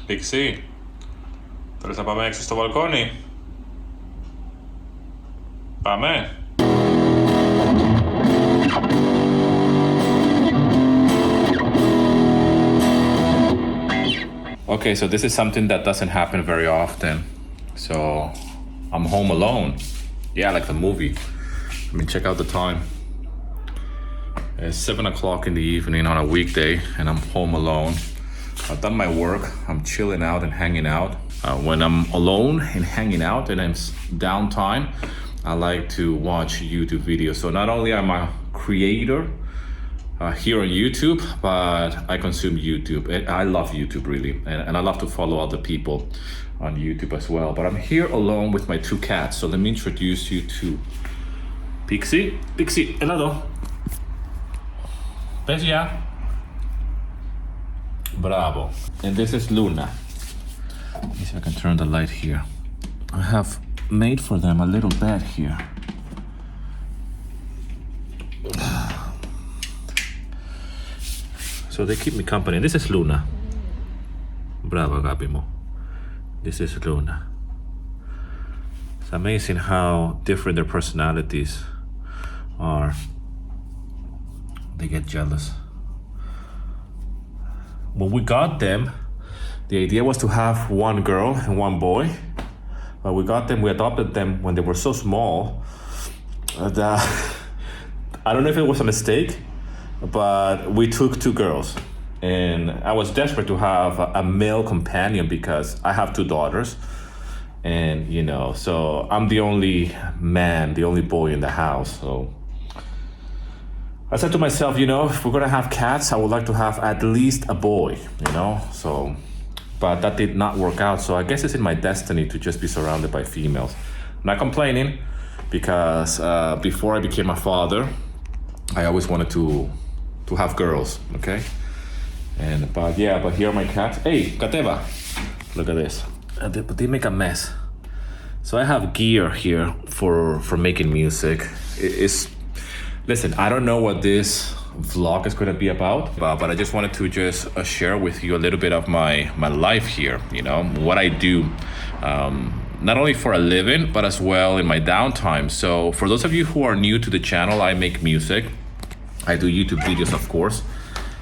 Pixie, teresa pa me sto balconi? Pa me? Okay, so this is something that doesn't happen very often. So I'm home alone. Yeah, like the movie. I mean, check out the time. It's 7 o'clock in the evening on a weekday, and I'm home alone. I've done my work. I'm chilling out and hanging out. When I'm alone and hanging out and I'm downtime, I like to watch YouTube videos. So not only am I a creator here on YouTube, but I consume YouTube. I love YouTube really, and I love to follow other people on YouTube as well. But I'm here alone with my two cats. So let me introduce you to Pixie. Pixie, helado. ¿Ves ya? Bravo. And this is Luna. Let me see if I can turn the light here. I have made for them a little bed here. So they keep me company. This is Luna. Bravo, Gabimo. This is Luna. It's amazing how different their personalities are. They get jealous. When we got them, the idea was to have one girl and one boy. But we adopted them when they were so small that I don't know if it was a mistake, but we took two girls. And I was desperate to have a male companion because I have two daughters. And, so I'm the only man, the only boy in the house. So I said to myself, if we're gonna have cats, I would like to have at least a boy, so, but that did not work out. So I guess it's in my destiny to just be surrounded by females. I'm not complaining because before I became a father, I always wanted to have girls, okay? But here are my cats. Hey, Kateva, look at this. But they make a mess. So I have gear here for making music. Listen, I don't know what this vlog is going to be about, but I just wanted to share with you a little bit of my life here, what I do, not only for a living, but as well in my downtime. So for those of you who are new to the channel, I make music. I do YouTube videos, of course,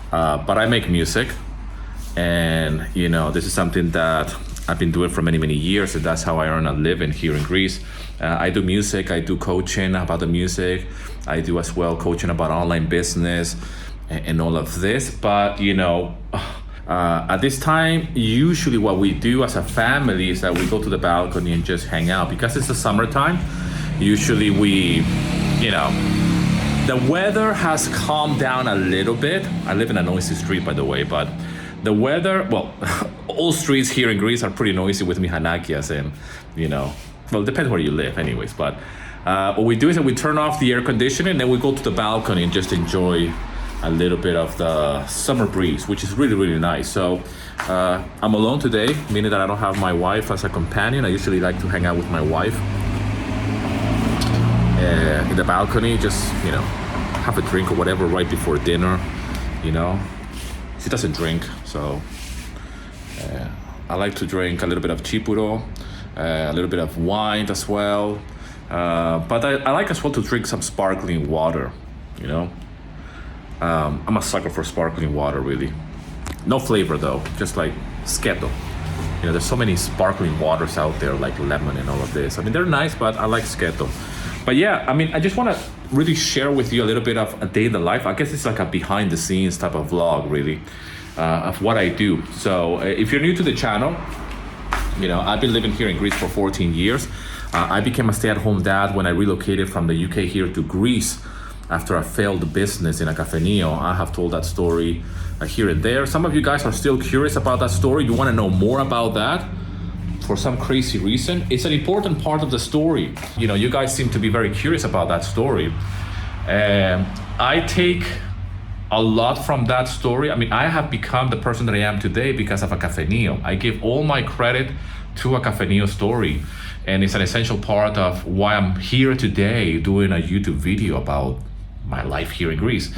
but I make music. And, this is something that I've been doing for many, many years, and that's how I earn a living here in Greece. I do music, I do coaching about the music. I do as well coaching about online business and all of this. But, at this time, usually what we do as a family is that we go to the balcony and just hang out. Because it's the summertime, usually the weather has calmed down a little bit. I live in a noisy street, by the way, but the weather, all streets here in Greece are pretty noisy with Mihanakias and, it depends where you live anyways. But what we do is that we turn off the air conditioning and then we go to the balcony and just enjoy a little bit of the summer breeze, which is really, really nice. So I'm alone today, meaning that I don't have my wife as a companion. I usually like to hang out with my wife in the balcony, just, have a drink or whatever right before dinner, She doesn't drink, so I like to drink a little bit of chipuro, a little bit of wine as well. But I like as well to drink some sparkling water, I'm a sucker for sparkling water, really. No flavor though, just like Sketo. There's so many sparkling waters out there, like lemon and all of this. I mean, they're nice, but I like Sketo. But yeah, I just want to really share with you a little bit of a day in the life. I guess it's like a behind the scenes type of vlog, really, of what I do. So if you're new to the channel, I've been living here in Greece for 14 years. I became a stay-at-home dad when I relocated from the UK here to Greece after a failed business in a cafeteria. I have told that story here and there. Some of you guys are still curious about that story. You want to know more about that? For some crazy reason, it's an important part of the story. You guys seem to be very curious about that story. I take a lot from that story. I have become the person that I am today because of a cafeteria. I give all my credit to a cafeteria story. And it's an essential part of why I'm here today doing a YouTube video about my life here in Greece.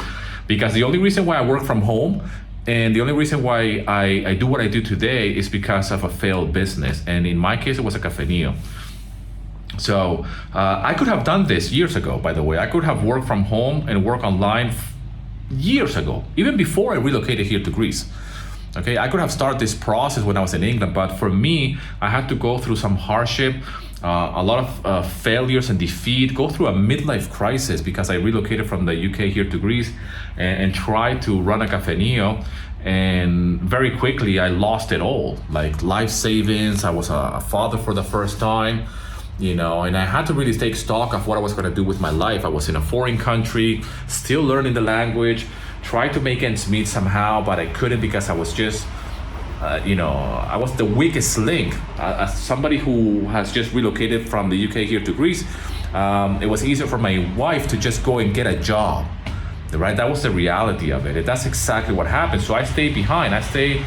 Because the only reason why I work from home And the only reason why I do what I do today is because of a failed business. And in my case, it was a cafeteria. So I could have done this years ago, by the way. I could have worked from home and work online years ago, even before I relocated here to Greece. Okay, I could have started this process when I was in England, but for me, I had to go through some hardship, a lot of failures and defeat, go through a midlife crisis because I relocated from the UK here to Greece and tried to run a cafeteria. And very quickly, I lost it all, like life savings. I was a father for the first time, and I had to really take stock of what I was going to do with my life. I was in a foreign country, still learning the language, tried to make ends meet somehow, but I couldn't because I was just, I was the weakest link. As somebody who has just relocated from the UK here to Greece, it was easier for my wife to just go and get a job, right? That was the reality of it. And that's exactly what happened. So I stayed behind. I stayed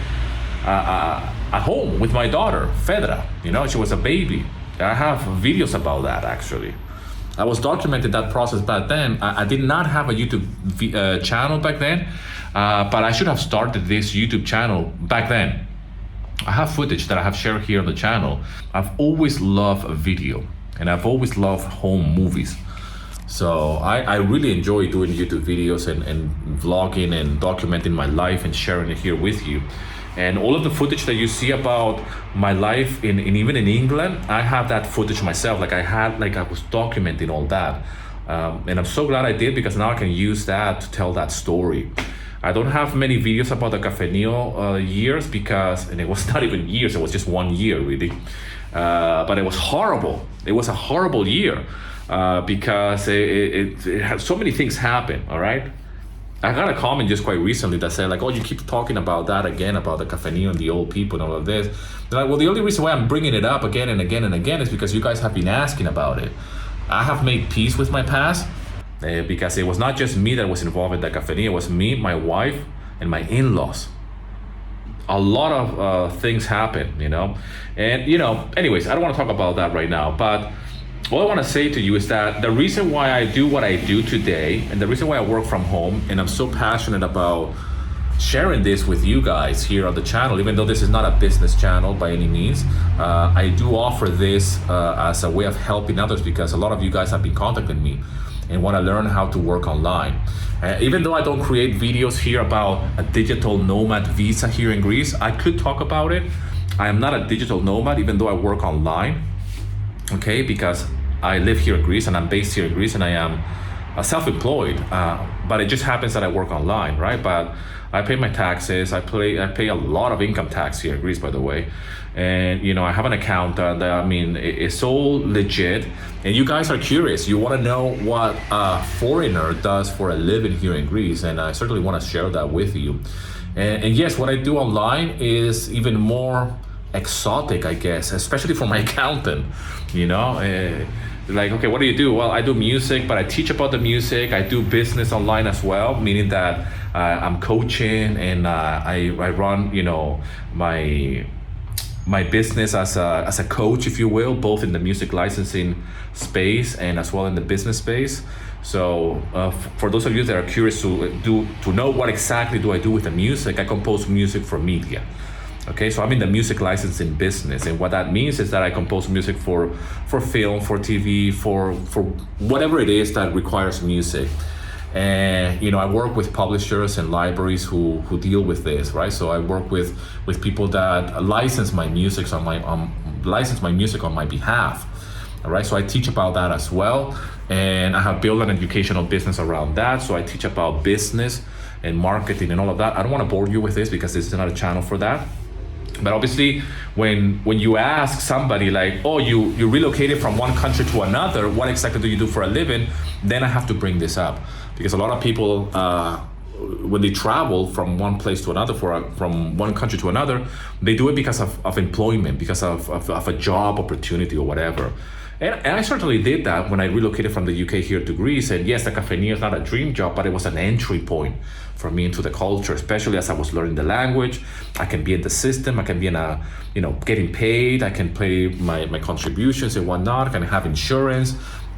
at home with my daughter, Fedra. She was a baby. I have videos about that, actually. I was documenting that process back then. I did not have a YouTube channel back then, but I should have started this YouTube channel back then. I have footage that I have shared here on the channel. I've always loved video, and I've always loved home movies. So I really enjoy doing YouTube videos and vlogging and documenting my life and sharing it here with you. And all of the footage that you see about my life in even in England, I have that footage myself. I was documenting all that. And I'm so glad I did, because now I can use that to tell that story. I don't have many videos about the Cafeneo years and it was not even years, it was just 1 year really. But it was horrible. It was a horrible year because it had so many things happen, all right? I got a comment just quite recently that said oh, you keep talking about that again, about the cafeteria and the old people and all of this. They're like, well, the only reason why I'm bringing it up again and again and again is because you guys have been asking about it. I have made peace with my past because it was not just me that was involved in the cafeteria. It was me, my wife, and my in-laws. A lot of things happened, And, anyways, I don't want to talk about that right now, but what I want to say to you is that the reason why I do what I do today, and the reason why I work from home, and I'm so passionate about sharing this with you guys here on the channel, even though this is not a business channel by any means, I do offer this as a way of helping others, because a lot of you guys have been contacting me and want to learn how to work online. Even though I don't create videos here about a digital nomad visa here in Greece, I could talk about it. I am not a digital nomad, even though I work online, okay, because I live here in Greece and I'm based here in Greece and I am self-employed, but it just happens that I work online, right? But I pay my taxes. I pay a lot of income tax here in Greece, by the way. And, I have an accountant. It's all legit. And you guys are curious. You want to know what a foreigner does for a living here in Greece. And I certainly want to share that with you. And yes, what I do online is even more exotic, I guess, especially for my accountant, okay, what do you do? Well, I do music, but I teach about the music. I do business online as well, meaning that I'm coaching and I run, my business as a coach, if you will, both in the music licensing space and as well in the business space. So for those of you that are curious to know what exactly do I do with the music, I compose music for media. Okay, so I'm in the music licensing business, and what that means is that I compose music for film, for TV, for whatever it is that requires music. And I work with publishers and libraries who deal with this, right? So I work with people that license my music on my behalf. All right, so I teach about that as well, and I have built an educational business around that. So I teach about business and marketing and all of that. I don't want to bore you with this because this is not a channel for that. But obviously, when you ask somebody like, oh, you relocated from one country to another, what exactly do you do for a living? Then I have to bring this up, because a lot of people, when they travel from one place to another, from one country to another, they do it because of employment, because of a job opportunity or whatever. And I certainly did that when I relocated from the UK here to Greece. And yes, the cafeteria is not a dream job, but it was an entry point for me into the culture, especially as I was learning the language. I can be in the system, I can be in getting paid, I can pay my contributions and whatnot, I can have insurance,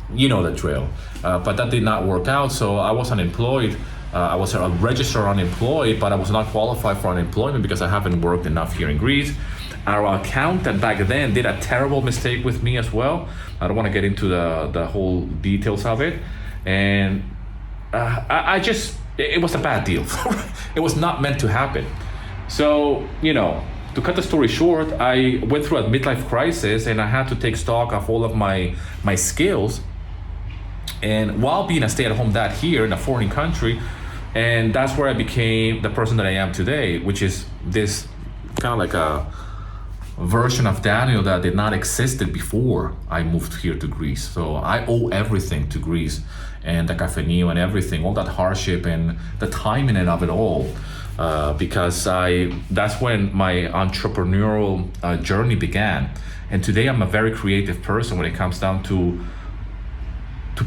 the drill. But that did not work out, so I was unemployed I was a registered unemployed, but I was not qualified for unemployment because I haven't worked enough here in Greece. Our accountant back then did a terrible mistake with me as well. I don't want to get into the whole details of it. And it was a bad deal. It was not meant to happen. So, to cut the story short, I went through a midlife crisis and I had to take stock of all of my skills. And while being a stay-at-home dad here in a foreign country, and that's where I became the person that I am today, which is this kind of like a version of Daniel that did not existed before I moved here to Greece. So I owe everything to Greece and the cafeteria and everything, all that hardship and the timing of it all, because that's when my entrepreneurial journey began. And today I'm a very creative person when it comes down to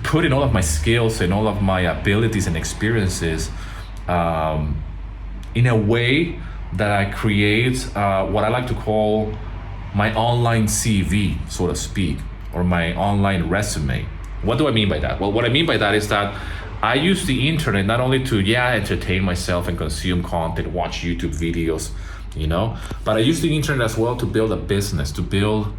put in all of my skills and all of my abilities and experiences in a way that I create what I like to call my online CV, so to speak, or my online resume. What do I mean by that? Well, what I mean by that is that I use the internet not only to, entertain myself and consume content, watch YouTube videos, but I use the internet as well to build a business, to build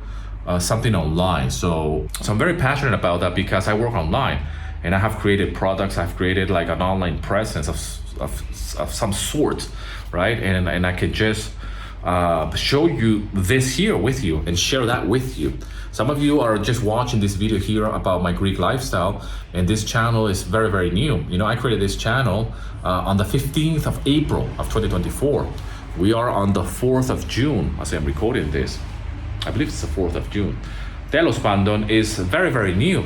something online. So I'm very passionate about that because I work online and I have created products. I've created like an online presence of some sort, right? And I can just show you this here with you and share that with you. Some of you are just watching this video here about my Greek lifestyle, and this channel is very, very new. I created this channel on the 15th of April of 2024. We are on the 4th of June as I'm recording this. I believe it's the 4th of June. Telos Pandon is very, very new.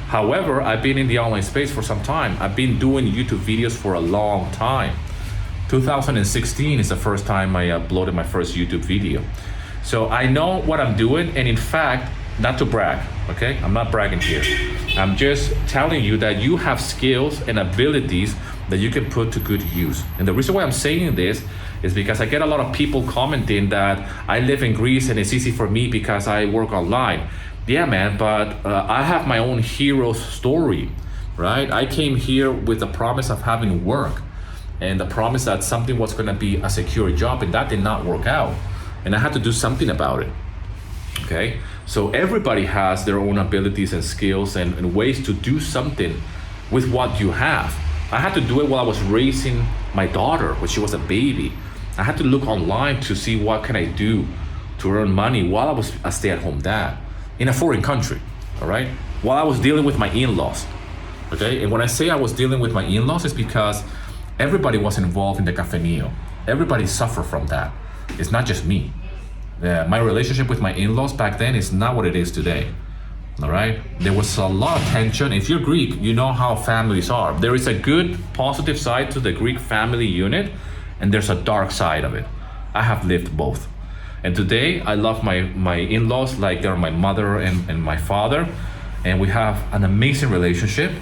However, I've been in the online space for some time. I've been doing YouTube videos for a long time. 2016 is the first time I uploaded my first YouTube video. So I know what I'm doing, and in fact, not to brag, okay? I'm not bragging here. I'm just telling you that you have skills and abilities that you can put to good use. And the reason why I'm saying this is because I get a lot of people commenting that I live in Greece and it's easy for me because I work online. Yeah, man, but I have my own hero story, right? I came here with the promise of having work and the promise that something was gonna be a secure job, and that did not work out. And I had to do something about it, okay? So everybody has their own abilities and skills and ways to do something with what you have. I had to do it while I was raising my daughter when she was a baby. I had to look online to see what can I do to earn money while I was a stay-at-home dad in a foreign country, all right? While I was dealing with my in-laws, okay? And when I say I was dealing with my in-laws, it's because everybody was involved in the cafeteria. Everybody suffered from that. It's not just me. My relationship with my in-laws back then is not what it is today. All right, there was a lot of tension. If you're Greek, you know how families are. There is a good positive side to the Greek family unit, and there's a dark side of it. I have lived both. And today I love my in-laws like they're my mother and my father, and we have an amazing relationship.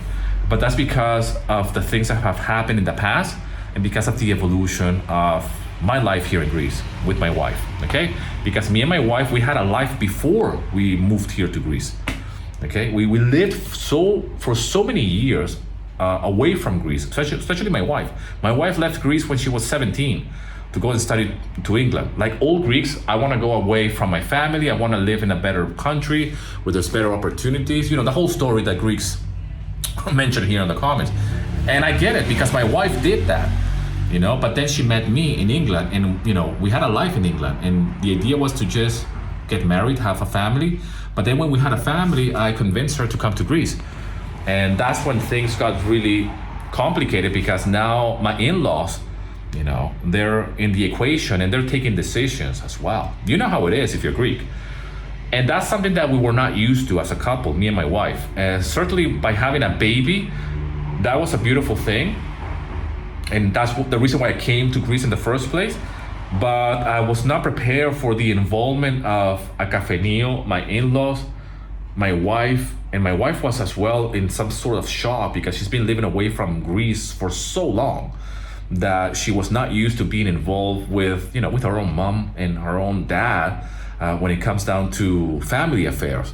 But that's because of the things that have happened in the past and because of the evolution of my life here in Greece with my wife, okay? Because me and my wife, we had a life before we moved here to Greece. Okay, we lived for so many years away from Greece, especially my wife. My wife left Greece when she was 17 to go and study to England. Like all Greeks, I want to go away from my family. I want to live in a better country where there's better opportunities. The whole story that Greeks mentioned here in the comments. And I get it because my wife did that, but then she met me in England and, we had a life in England. And the idea was to just get married, have a family. But then when we had a family, I convinced her to come to Greece. And that's when things got really complicated because now my in-laws, they're in the equation and they're taking decisions as well. You know how it is if you're Greek. And that's something that we were not used to as a couple, me and my wife. And certainly by having a baby, that was a beautiful thing. And that's the reason why I came to Greece in the first place. But I was not prepared for the involvement of a cafeteria, my in-laws, my wife, and my wife was as well in some sort of shock because she's been living away from Greece for so long that she was not used to being involved with, with her own mom and her own dad when it comes down to family affairs.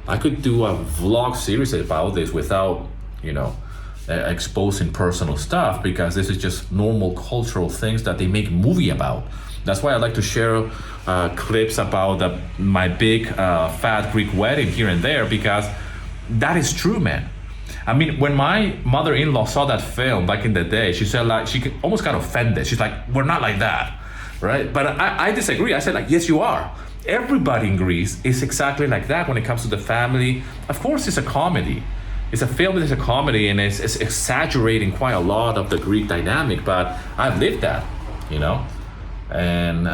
I could do a vlog series about this without, exposing personal stuff, because this is just normal cultural things that they make movie about. That's why I like to share clips about my big fat Greek wedding here and there, because that is true, man. I mean, when my mother-in-law saw that film back in the day, she said, like, she almost got offended. She's like, we're not like that, right? But I disagree. I said, like, yes, you are. Everybody in Greece is exactly like that when it comes to the family. Of course, it's a comedy. It's a film that is a comedy, and it's exaggerating quite a lot of the Greek dynamic, but I've lived that, you know? And,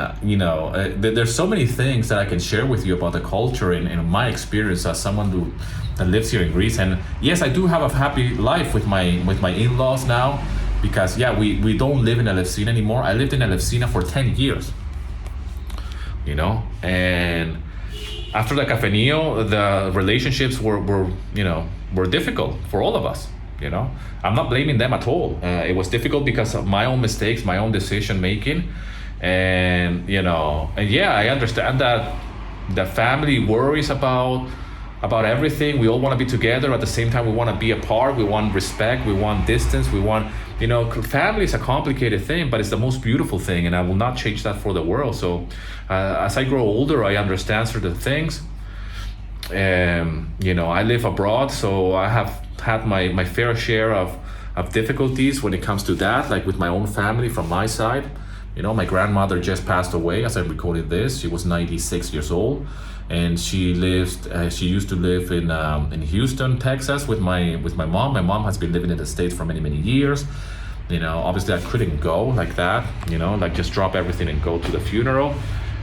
there's so many things that I can share with you about the culture and my experience as someone that lives here in Greece. And yes, I do have a happy life with my in-laws now, because we don't live in Elefsina anymore. I lived in Elefsina for 10 years, and after the Cafenio, the relationships were difficult for all of us. I'm not blaming them at all. It was difficult because of my own mistakes, my own decision making. And I understand that the family worries about everything. We all want to be together. At the same time, we want to be apart. We want respect. We want distance. We want, family is a complicated thing, but it's the most beautiful thing, and I will not change that for the world. So as I grow older, I understand certain things. I live abroad, so I have had my fair share of difficulties when it comes to that, like with my own family from my side. My grandmother just passed away as I recorded this. She was 96 years old, and she used to live in Houston, Texas with my mom. My mom has been living in the States for many, many years. Obviously I couldn't go like that, like just drop everything and go to the funeral.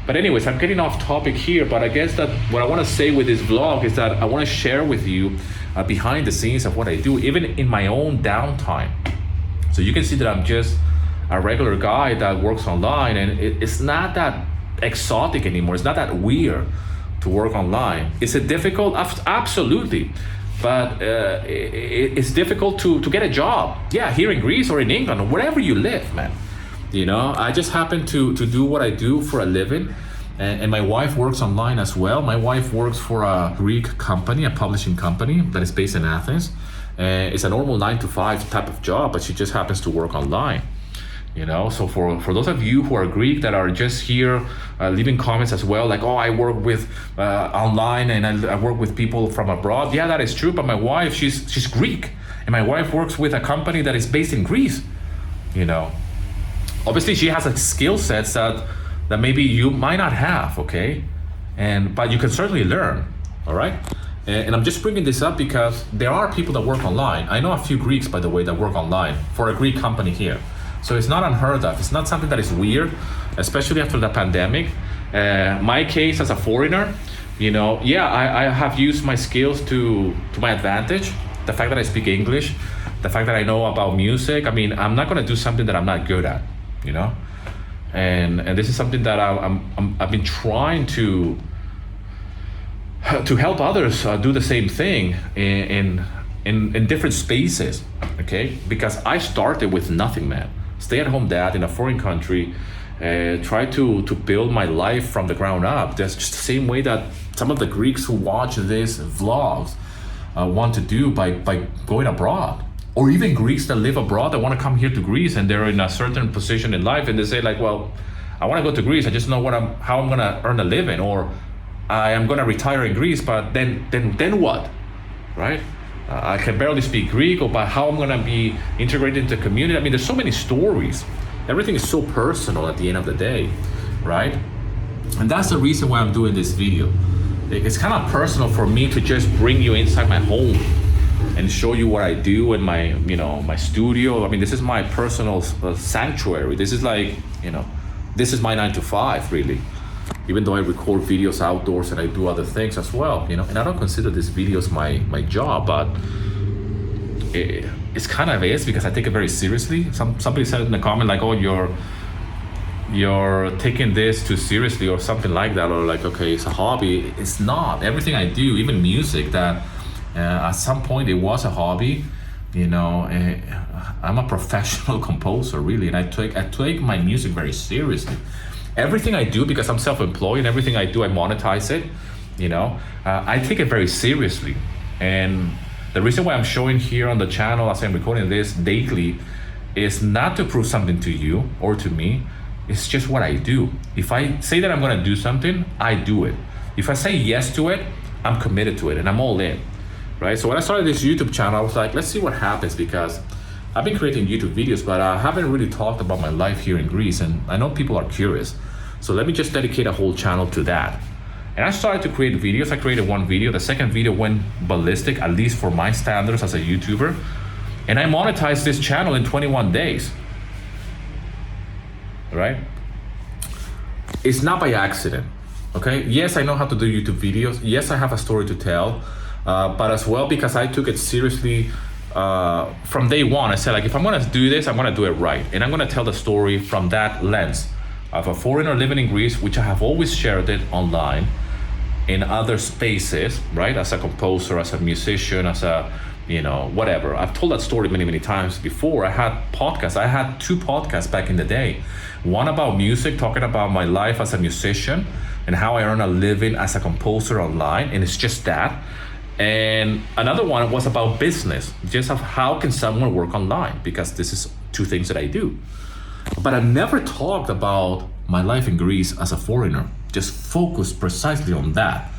But anyways, I'm getting off topic here, but I guess that what I want to say with this vlog is that I want to share with you behind the scenes of what I do, even in my own downtime. So you can see that I'm just a regular guy that works online, and it's not that exotic anymore. It's not that weird to work online. Is it difficult? Absolutely. But it's difficult to get a job. Yeah, here in Greece or in England or wherever you live, man. I just happen to do what I do for a living. And my wife works online as well. My wife works for a Greek company, a publishing company that is based in Athens. It's a normal 9-to-5 type of job, but she just happens to work online. So for those of you who are Greek that are just here leaving comments as well, like, oh, I work with online and I work with people from abroad. Yeah, that is true. But my wife, she's Greek, and my wife works with a company that is based in Greece. Obviously she has a skill sets that maybe you might not have, okay? But you can certainly learn, all right? And I'm just bringing this up because there are people that work online. I know a few Greeks, by the way, that work online for a Greek company here. So it's not unheard of. It's not something that is weird, especially after the pandemic. My case as a foreigner, I have used my skills to my advantage. The fact that I speak English, the fact that I know about music. I mean, I'm not going to do something that I'm not good at, And this is something that I've been trying to help others do the same thing in different spaces, okay? Because I started with nothing, man. Stay-at-home dad in a foreign country, try to build my life from the ground up. That's just the same way that some of the Greeks who watch these vlogs want to do by going abroad. Or even Greeks that live abroad that want to come here to Greece, and they're in a certain position in life, and they say like, well, I want to go to Greece. I just know how I'm gonna earn a living, or I am gonna retire in Greece. But then what, right? I can barely speak Greek, or but how I'm gonna be integrated into the community. I mean, there's so many stories. Everything is so personal at the end of the day, right? And that's the reason why I'm doing this video. It's kind of personal for me to just bring you inside my home and show you what I do in my, my studio. I mean, this is my personal sanctuary. This is like, this is my 9-to-5, really. Even though I record videos outdoors and I do other things as well, and I don't consider this videos my job, but it's kind of is because I take it very seriously. Somebody said in the comment like, oh, you're taking this too seriously or something like that, or like, okay, it's a hobby. It's not. Everything I do, even music, that at some point it was a hobby, I'm a professional composer, really, and I take my music very seriously. Everything I do, because I'm self-employed, and everything I do, I monetize it, I take it very seriously. And The reason why I'm showing here on the channel as I'm recording this daily is not to prove something to you or to me. It's just what I do. If I say that I'm gonna do something, I do it. If I say yes to it, I'm committed to it and I'm all in, right? So when I started this YouTube channel, I was like, let's see what happens, because I've been creating YouTube videos, but I haven't really talked about my life here in Greece, and I know people are curious. So let me just dedicate a whole channel to that. And I started to create videos. I created one video. The second video went ballistic, at least for my standards as a YouTuber. And I monetized this channel in 21 days, right? It's not by accident, okay? Yes, I know how to do YouTube videos. Yes, I have a story to tell, but as well, because I took it seriously from day one. I said, like, if I'm gonna do this, I'm gonna do it right. And I'm gonna tell the story from that lens of a foreigner living in Greece, which I have always shared it online, in other spaces, right? As a composer, as a musician, as a, whatever. I've told that story many, many times before. I had podcasts. I had 2 podcasts back in the day. One about music, talking about my life as a musician and how I earn a living as a composer online. And it's just that. And another one was about business, just of how can someone work online, because this is 2 things that I do. But I never talked about my life in Greece as a foreigner, just focused precisely on that.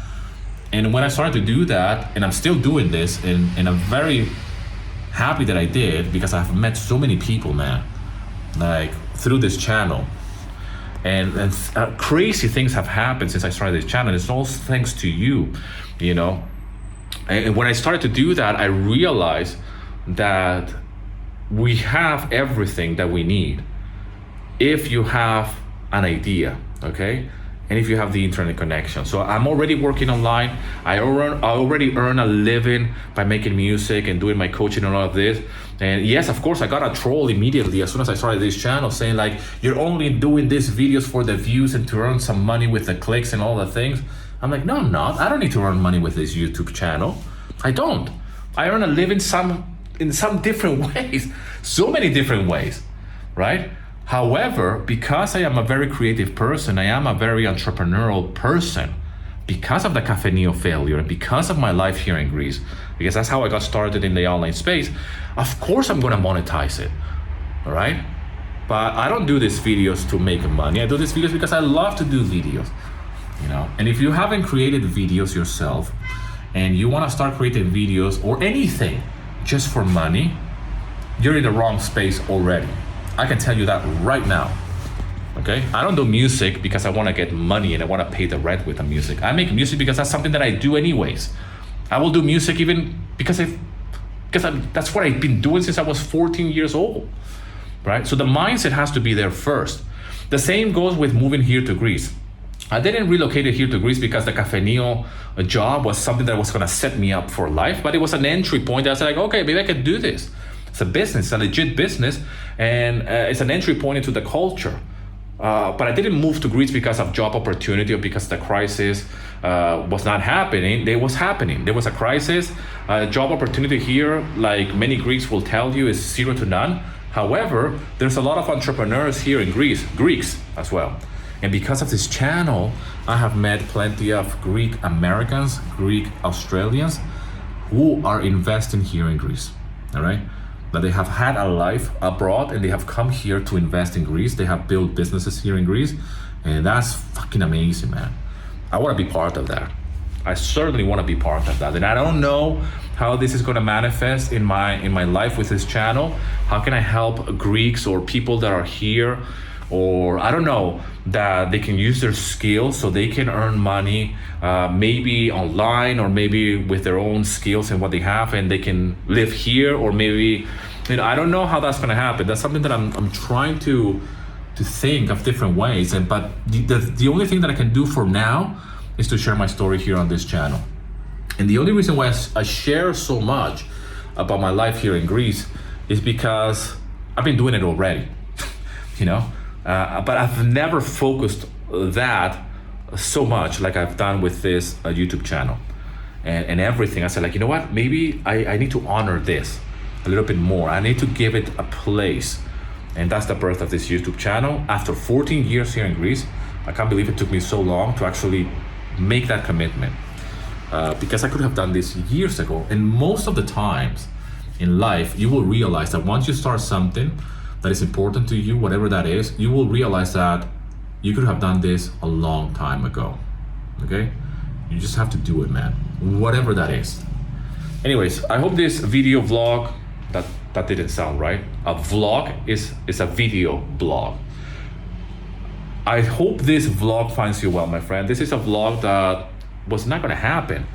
And when I started to do that, and I'm still doing this, and I'm very happy that I did, because I've met so many people, man, like through this channel. And crazy things have happened since I started this channel. It's all thanks to you, And when I started to do that, I realized that we have everything that we need if you have an idea, okay? And if you have the internet connection. So I'm already working online. I already earn a living by making music and doing my coaching and all of this. And yes, of course, I got a troll immediately as soon as I started this channel saying, like, you're only doing these videos for the views and to earn some money with the clicks and all the things. I'm like, no, I'm not. I don't need to earn money with this YouTube channel. I don't. I earn a living in some different ways, so many different ways, right? However, because I am a very creative person, I am a very entrepreneurial person, because of the Cafenio failure and because of my life here in Greece, because that's how I got started in the online space, of course I'm gonna monetize it, all right? But I don't do these videos to make money. I do these videos because I love to do videos, And if you haven't created videos yourself and you wanna start creating videos or anything just for money, you're in the wrong space already. I can tell you that right now, okay? I don't do music because I want to get money and I want to pay the rent with the music. I make music because that's something that I do anyways. I will do music even because that's what I've been doing since I was 14 years old, right? So the mindset has to be there first. The same goes with moving here to Greece. I didn't relocate it here to Greece because the Cafenio job was something that was going to set me up for life, but it was an entry point. I was like, okay, maybe I could do this. It's a business, a legit business, and it's an entry point into the culture. But I didn't move to Greece because of job opportunity or because the crisis was not happening. It was happening. There was a crisis. Job opportunity here, like many Greeks will tell you, is 0 to none. However, there's a lot of entrepreneurs here in Greece, Greeks as well. And because of this channel, I have met plenty of Greek Americans, Greek Australians who are investing here in Greece, all right? That they have had a life abroad and they have come here to invest in Greece. They have built businesses here in Greece, and that's fucking amazing, man. I want to be part of that. I certainly want to be part of that. And I don't know how this is going to manifest in my life with this channel. How can I help Greeks or people that are here, or I don't know, that they can use their skills so they can earn money, maybe online or maybe with their own skills and what they have, and they can live here, or maybe, I don't know how that's going to happen. That's something that I'm trying to think of different ways. But the only thing that I can do for now is to share my story here on this channel. And the only reason why I share so much about my life here in Greece is because I've been doing it already, but I've never focused that so much like I've done with this YouTube channel and everything. I said, like, you know what, maybe I need to honor this a little bit more. I need to give it a place. And that's the birth of this YouTube channel. After 14 years here in Greece, I can't believe it took me so long to actually make that commitment. because I could have done this years ago. And most of the times in life, you will realize that once you start something that is important to you, whatever that is, you will realize that you could have done this a long time ago. Okay? You just have to do it, man. Whatever that is. Anyways, I hope this video vlog, that didn't sound right. A vlog is a video blog. I hope this vlog finds you well, my friend. This is a vlog that was not gonna happen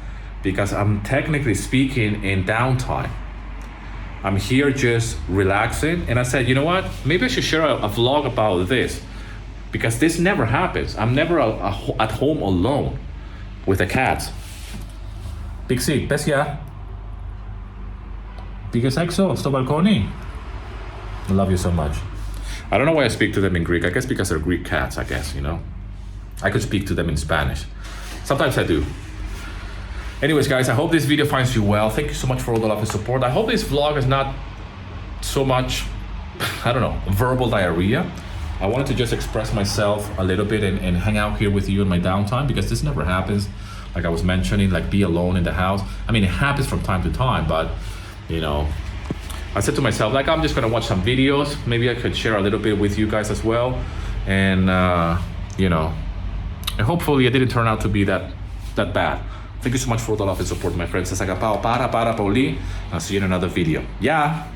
because I'm technically speaking in downtime. I'm here just relaxing, and I said, you know what? Maybe I should share a vlog about this because this never happens. I'm never at home alone with the cats. Pixie, Pesia. Biggest exo, sto balconi. I love you so much. I don't know why I speak to them in Greek. I guess because they're Greek cats, I guess, you know? I could speak to them in Spanish. Sometimes I do. Anyways, guys, I hope this video finds you well. Thank you so much for all the love and support. I hope this vlog is not so much, I don't know, verbal diarrhea. I wanted to just express myself a little bit and hang out here with you in my downtime because this never happens. Like I was mentioning, like be alone in the house. I mean, it happens from time to time, but you know, I said to myself, like, I'm just gonna watch some videos. Maybe I could share a little bit with you guys as well. And, you know, and hopefully it didn't turn out to be that bad. Thank you so much for all the love and support, my friends. Para, Pauli. I'll see you in another video. Yeah.